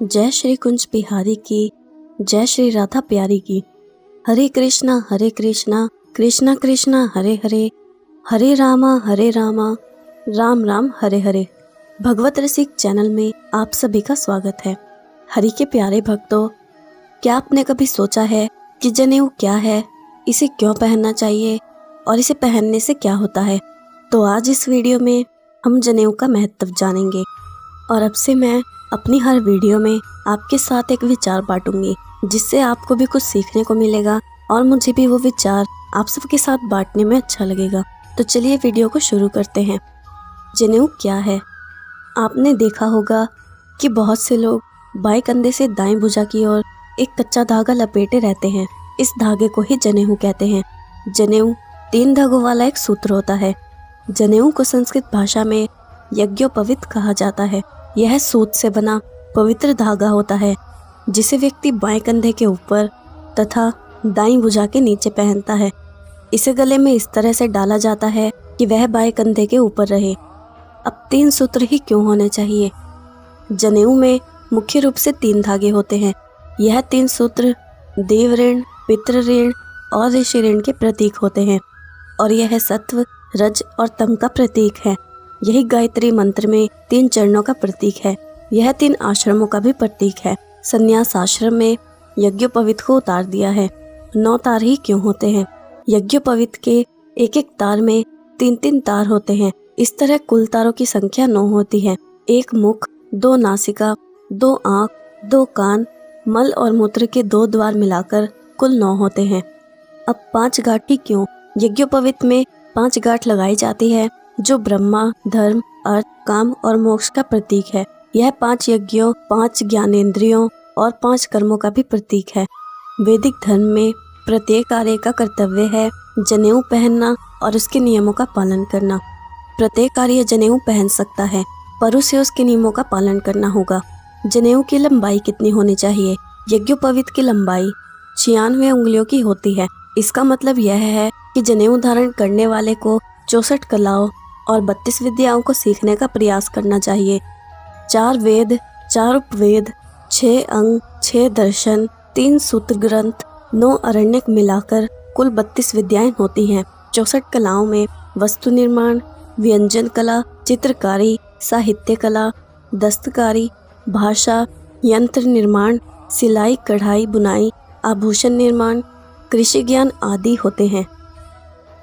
जय श्री कुंज बिहारी की, जय श्री राधा प्यारी की। हरे कृष्णा कृष्णा कृष्णा हरे हरे, हरे रामा राम राम हरे हरे। भगवत रसिक चैनल में आप सभी का स्वागत है। हरि के प्यारे भक्तों, क्या आपने कभी सोचा है कि जनेऊ क्या है, इसे क्यों पहनना चाहिए और इसे पहनने से क्या होता है? तो आज इस वीडियो में हम जनेऊ का महत्व जानेंगे और अब से मैं अपनी हर वीडियो में आपके साथ एक विचार बांटूंगी, जिससे आपको भी कुछ सीखने को मिलेगा और मुझे भी वो विचार आप सबके साथ बांटने में अच्छा लगेगा। तो चलिए वीडियो को शुरू करते हैं। जनेऊ क्या है? आपने देखा होगा कि बहुत से लोग बाएं कंधे से दाएं भुजा की ओर एक कच्चा धागा लपेटे रहते हैं। इस धागे को ही जनेऊ कहते हैं। जनेऊ 3 धागों वाला एक सूत्र होता है। जनेऊ को संस्कृत भाषा में यज्ञोपवीत कहा जाता है। यह सूत से बना पवित्र धागा होता है, जिसे व्यक्ति बाएं कंधे के ऊपर तथा दाईं भुजा के नीचे पहनता है। इसे गले में इस तरह से डाला जाता है कि वह बाएं कंधे के ऊपर रहे। अब 3 सूत्र ही क्यों होने चाहिए? जनेऊ में मुख्य रूप से 3 धागे होते हैं। यह 3 सूत्र देव ऋण, पितृ ऋण और ऋषि ऋण के प्रतीक होते हैं और यह सत्व, रज और तम का प्रतीक है। यही गायत्री मंत्र में 3 चरणों का प्रतीक है। यह 3 आश्रमों का भी प्रतीक है। संन्यास आश्रम में यज्ञोपवीत को उतार दिया है। 9 तार ही क्यों होते हैं? यज्ञोपवीत के एक एक तार में 3-3 तार होते हैं। इस तरह कुल तारों की संख्या 9 होती है। 1 मुख, 2 नासिका, 2 आँख, 2 कान, मल और मूत्र के 2 द्वार मिलाकर कुल 9 होते हैं। अब 5 गांठ ही क्यों? यज्ञोपवीत में 5 गांठ लगाई जाती है, जो ब्रह्मा, धर्म, अर्थ, काम और मोक्ष का प्रतीक है। यह 5 यज्ञों, 5 ज्ञानेंद्रियों और 5 कर्मों का भी प्रतीक है। वैदिक धर्म में प्रत्येक आर्य का कर्तव्य है जनेऊ पहनना और उसके नियमों का पालन करना। प्रत्येक आर्य जनेऊ पहन सकता है, पर उसे उसके नियमों का पालन करना होगा। जनेऊ की लंबाई कितनी होनी चाहिए? यज्ञोपवीत की लंबाई 96 उंगलियों की होती है। इसका मतलब यह है कि जनेऊ धारण करने वाले को 64 कलाओं और 32 विद्याओं को सीखने का प्रयास करना चाहिए। 4 वेद, 4 उपवेद, 6 अंग, 6 दर्शन, 3 सूत्र ग्रंथ, 9 अरण्यक मिलाकर कुल 32 विद्याएं होती हैं। 64 कलाओं में वस्तु निर्माण, व्यंजन कला, चित्रकारी, साहित्य कला, दस्तकारी, भाषा, यंत्र निर्माण, सिलाई, कढ़ाई, बुनाई, आभूषण निर्माण, कृषि ज्ञान आदि होते हैं।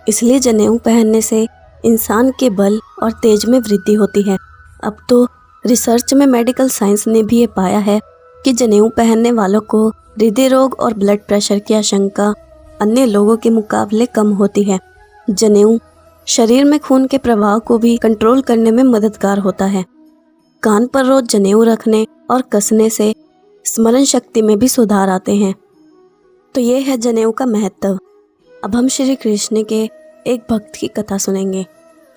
इसलिए जनेऊ पहनने से इंसान के बल और तेज में वृद्धि होती है। अब तो रिसर्च में मेडिकल साइंस ने भी ये पाया है कि जनेऊ पहनने वालों को हृदय रोग और ब्लड प्रेशर की आशंका अन्य लोगों के मुकाबले कम होती है। जनेऊ शरीर में खून के प्रवाह को भी कंट्रोल करने में मददगार होता है। कान पर रोज जनेऊ रखने और कसने से स्मरण शक्ति में भी सुधार आते हैं। तो ये है जनेऊ का महत्व। अब हम श्री कृष्ण के एक भक्त की कथा सुनेंगे।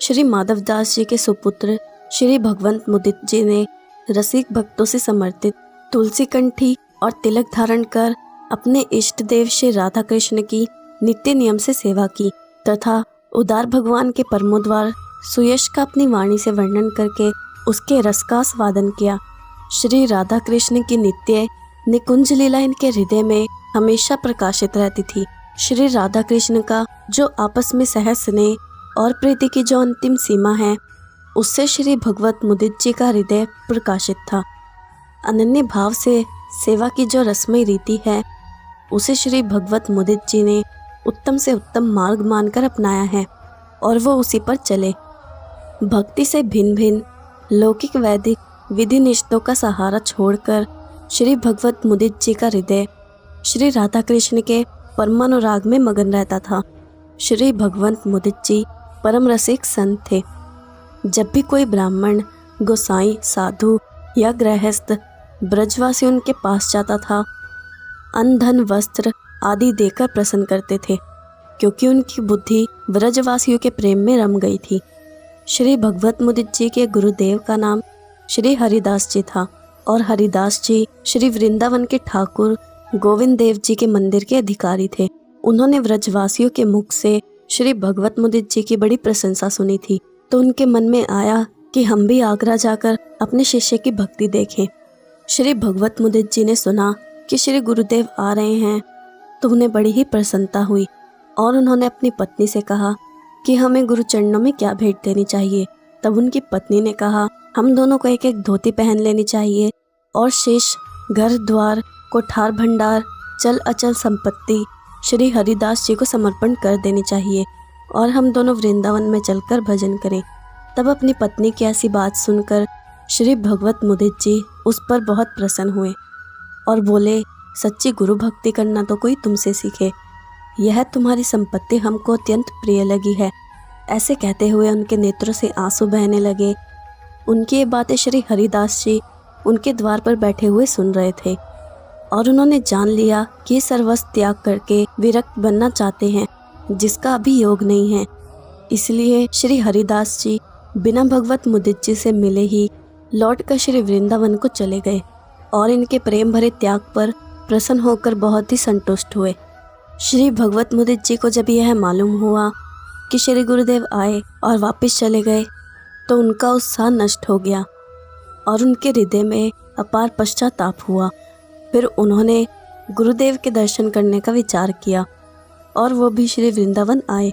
श्री माधवदास जी के सुपुत्र श्री भगवंत मुदित जी ने रसिक भक्तों से समर्थित तुलसी कंठी और तिलक धारण कर अपने इष्ट देव श्री राधा कृष्ण की नित्य नियम से सेवा की तथा उदार भगवान के परमोद्वार सुयश का अपनी वाणी से वर्णन करके उसके रस का स्वादन किया। श्री राधा कृष्ण की नित्य निकुंज लीला इनके हृदय में हमेशा प्रकाशित रहती थी। श्री राधा कृष्ण का जो आपस में सहज स्नेह और प्रीति की जो अंतिम सीमा है, उससे श्री भगवत मुदित जी का हृदय प्रकाशित था। अनन्य भाव से सेवा की जो रस्मई रीति है, उसे श्री भगवत मुदित जी ने उत्तम से उत्तम मार्ग मानकर अपनाया है और वो उसी पर चले। भक्ति से भिन्न भिन्न लौकिक वैदिक विधि निषदों का सहारा छोड़कर श्री भगवत मुदित जी का हृदय श्री राधा कृष्ण के परमानुराग में मगन रहता था। श्री भगवंत मुदित जी परम रसिक संत थे। जब भी कोई ब्राह्मण, गोसाई, साधु या गृहस्थ ब्रजवासी उनके पास जाता था, अन्न, धन, वस्त्र आदि देकर प्रसन्न करते थे, क्योंकि उनकी बुद्धि ब्रजवासियों के प्रेम में रम गई थी। श्री भगवत मुदित जी के गुरुदेव का नाम श्री हरिदास जी था और हरिदास जी श्री वृंदावन के ठाकुर गोविंद देव जी के मंदिर के अधिकारी थे। उन्होंने ब्रजवासियों के मुख से श्री भगवत मुदित जी की बड़ी प्रशंसा सुनी थी, तो उनके मन में आया कि हम भी आगरा जाकर अपने शिष्य की भक्ति देखें। श्री भगवत मुदित जी ने सुना कि श्री गुरुदेव आ रहे हैं तो उन्हें बड़ी ही प्रसन्नता हुई और उन्होंने अपनी पत्नी से कहा कि हमें गुरु चरणों में क्या भेंट देनी चाहिए। तब उनकी पत्नी ने कहा, हम दोनों को एक एक धोती पहन लेनी चाहिए और शेष घर द्वार कोठार भंडार चल अचल संपत्ति श्री हरिदास जी को समर्पण कर देनी चाहिए और हम दोनों वृंदावन में चलकर भजन करें। तब अपनी पत्नी की ऐसी बात सुनकर श्री भगवत मुदित जी उस पर बहुत प्रसन्न हुए और बोले, सच्ची गुरु भक्ति करना तो कोई तुमसे सीखे, यह तुम्हारी संपत्ति हमको अत्यंत प्रिय लगी है। ऐसे कहते हुए उनके नेत्रों से आंसू बहने लगे। उनकी ये बातें श्री हरिदास जी उनके द्वार पर बैठे हुए सुन रहे थे और उन्होंने जान लिया कि सर्वस्व त्याग करके विरक्त बनना चाहते हैं, जिसका अभी योग नहीं है। इसलिए श्री हरिदास जी बिना भगवत मुदित जी से मिले ही लौटकर श्री वृंदावन को चले गए और इनके प्रेम भरे त्याग पर प्रसन्न होकर बहुत ही संतुष्ट हुए। श्री भगवत मुदित जी को जब यह मालूम हुआ कि श्री गुरुदेव आए और वापस चले गए तो उनका उत्साह नष्ट हो गया और उनके हृदय में अपार पश्चाताप हुआ। फिर उन्होंने गुरुदेव के दर्शन करने का विचार किया और वो भी श्री वृंदावन आए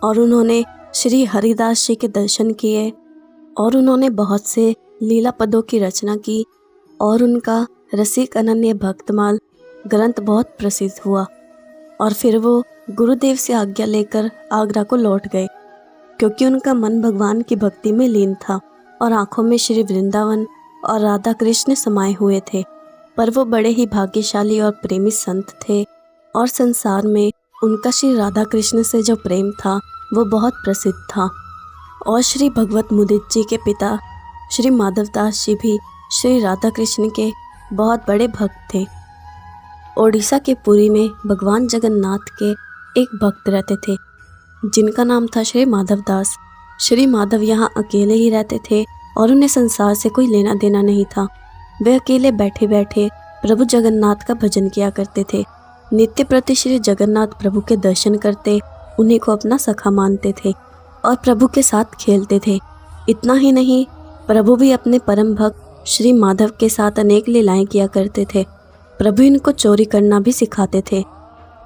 और उन्होंने श्री हरिदास जी के दर्शन किए और उन्होंने बहुत से लीला पदों की रचना की और उनका रसिक अनन्य भक्तमाल ग्रंथ बहुत प्रसिद्ध हुआ। और फिर वो गुरुदेव से आज्ञा लेकर आगरा को लौट गए, क्योंकि उनका मन भगवान की भक्ति में लीन था और आंखों में श्री वृंदावन और राधा कृष्ण समाये हुए थे। पर वो बड़े ही भाग्यशाली और प्रेमी संत थे और संसार में उनका श्री राधा कृष्ण से जो प्रेम था वो बहुत प्रसिद्ध था। और श्री भगवत मुदित जी के पिता श्री माधवदास जी भी श्री राधा कृष्ण के बहुत बड़े भक्त थे। ओडिशा के पुरी में भगवान जगन्नाथ के एक भक्त रहते थे जिनका नाम था श्री माधवदास। श्री माधव यहाँ अकेले ही रहते थे और उन्हें संसार से कोई लेना देना नहीं था। वे अकेले बैठे बैठे प्रभु जगन्नाथ का भजन किया करते थे। नित्य प्रति श्री जगन्नाथ प्रभु के दर्शन करते, उन्हीं को अपना सखा मानते थे और प्रभु के साथ खेलते थे। इतना ही नहीं, प्रभु भी अपने परम भक्त श्री माधव के साथ अनेक लीलाएं किया करते थे। प्रभु इनको चोरी करना भी सिखाते थे।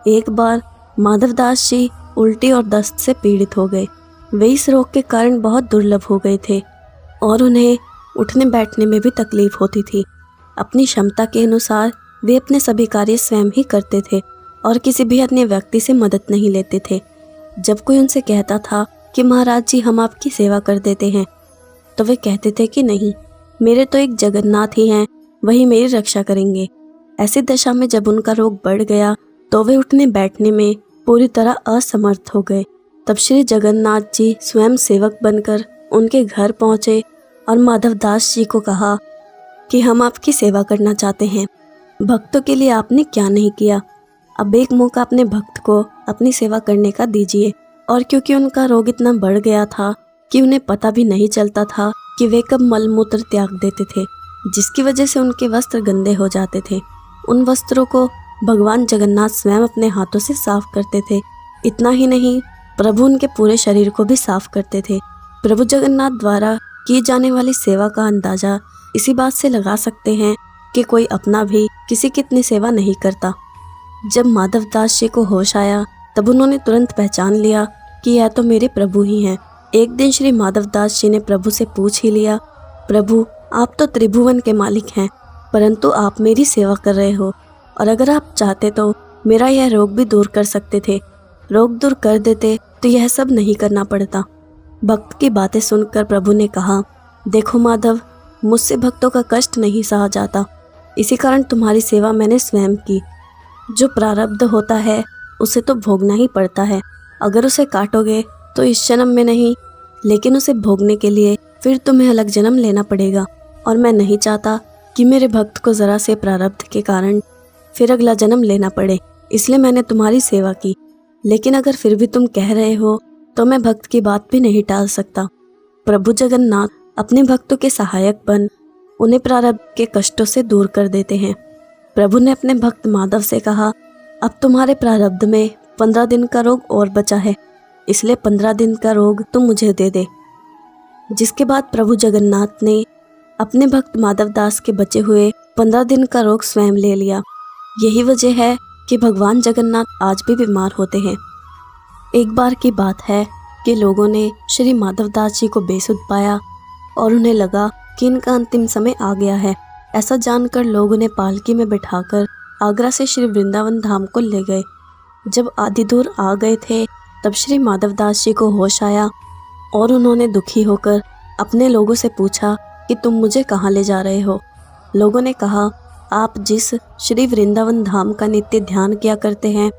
एक बार माधवदास जी उल्टी और दस्त से पीड़ित हो गए। वे इस रोग के कारण बहुत दुर्लभ हो गए थे और उन्हें उठने बैठने में भी तकलीफ होती थी। अपनी क्षमता के अनुसार वे अपने सभी कार्य स्वयं ही करते थे और किसी भी अन्य व्यक्ति से मदद नहीं लेते थे। जब कोई उनसे कहता था कि महाराज जी हम आपकी सेवा कर देते हैं, तो वे कहते थे कि नहीं, मेरे तो एक जगन्नाथ ही हैं, वही मेरी रक्षा करेंगे। ऐसी दशा में जब उनका रोग बढ़ गया तो वे उठने बैठने में पूरी तरह असमर्थ हो गए। तब श्री जगन्नाथ जी स्वयं सेवक बनकर उनके घर पहुंचे और माधवदास जी को कहा कि हम आपकी सेवा करना चाहते हैं। भक्तों के लिए आपने क्या नहीं किया, अब एक मौका अपने भक्त को अपनी सेवा करने का दीजिए। और क्योंकि उनका रोग इतना बढ़ गया था कि उन्हें पता भी नहीं चलता था कि वे कब मलमूत्र त्याग देते थे, जिसकी वजह से उनके वस्त्र गंदे हो जाते थे। उन वस्त्रों को भगवान जगन्नाथ स्वयं अपने हाथों से साफ करते थे। इतना ही नहीं, प्रभु उनके पूरे शरीर को भी साफ करते थे। प्रभु जगन्नाथ द्वारा की जाने वाली सेवा का अंदाजा इसी बात से लगा सकते हैं कि कोई अपना भी किसी की इतनी सेवा नहीं करता। जब माधवदास जी को होश आया तब उन्होंने तुरंत पहचान लिया कि यह तो मेरे प्रभु ही हैं। एक दिन श्री माधवदास जी ने प्रभु से पूछ ही लिया, प्रभु आप तो त्रिभुवन के मालिक हैं, परंतु आप मेरी सेवा कर रहे हो और अगर आप चाहते तो मेरा यह रोग भी दूर कर सकते थे। रोग दूर कर देते तो यह सब नहीं करना पड़ता। भक्त की बातें सुनकर प्रभु ने कहा, देखो माधव, मुझसे भक्तों का कष्ट नहीं सहा जाता, इसी कारण तुम्हारी सेवा मैंने स्वयं की। जो प्रारब्ध होता है उसे तो भोगना ही पड़ता है। अगर उसे काटोगे तो इस जन्म में नहीं, लेकिन उसे भोगने के लिए फिर तुम्हें अलग जन्म लेना पड़ेगा। और मैं नहीं चाहता कि मेरे भक्त को ज़रा से प्रारब्ध के कारण फिर अगला जन्म लेना पड़े, इसलिए मैंने तुम्हारी सेवा की। लेकिन अगर फिर भी तुम कह रहे हो तो मैं भक्त की बात भी नहीं टाल सकता। प्रभु जगन्नाथ अपने भक्तों के सहायक बन उन्हें प्रारब्ध के कष्टों से दूर कर देते हैं। प्रभु ने अपने भक्त माधव से कहा, अब तुम्हारे प्रारब्ध में 15 दिन का रोग और बचा है, इसलिए 15 दिन का रोग तुम मुझे दे दे। जिसके बाद प्रभु जगन्नाथ ने अपने भक्त माधव दास के बचे हुए 15 दिन का रोग स्वयं ले लिया। यही वजह है कि भगवान जगन्नाथ आज भी बीमार होते हैं। एक बार की बात है कि लोगों ने श्री माधव दास जी को बेसुध पाया और उन्हें लगा कि इनका अंतिम समय आ गया है। ऐसा जानकर लोग उन्हें पालकी में बिठाकर आगरा से श्री वृंदावन धाम को ले गए। जब आधी दूर आ गए थे तब श्री माधव दास जी को होश आया और उन्होंने दुखी होकर अपने लोगों से पूछा कि तुम मुझे कहाँ ले जा रहे हो। लोगों ने कहा, आप जिस श्री वृंदावन धाम का नित्य ध्यान किया करते हैं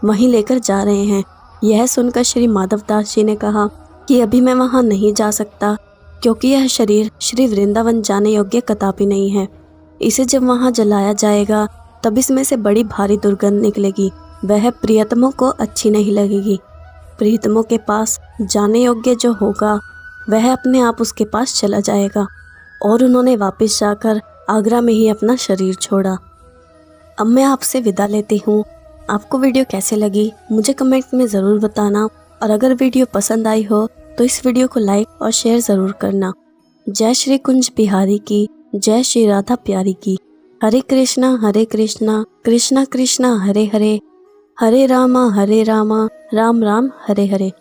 वहीं लेकर जा रहे हैं। यह सुनकर श्री माधव दास जी ने कहा कि अभी मैं वहाँ नहीं जा सकता, क्योंकि यह शरीर श्री वृंदावन जाने योग्य कदापि नहीं है। इसे जब वहाँ जलाया जाएगा तब इसमें से बड़ी भारी दुर्गंध निकलेगी, वह प्रियतमों को अच्छी नहीं लगेगी। प्रियतमों के पास जाने योग्य जो होगा वह अपने आप उसके पास चला जाएगा। और उन्होंने वापस जाकर आगरा में ही अपना शरीर छोड़ा। अब मैं आपसे विदा लेती हूँ। आपको वीडियो कैसे लगी मुझे कमेंट में ज़रूर बताना, और अगर वीडियो पसंद आई हो तो इस वीडियो को लाइक और शेयर ज़रूर करना। जय श्री कुंज बिहारी की, जय श्री राधा प्यारी की। हरे कृष्णा कृष्णा कृष्णा हरे हरे, हरे रामा राम राम हरे हरे।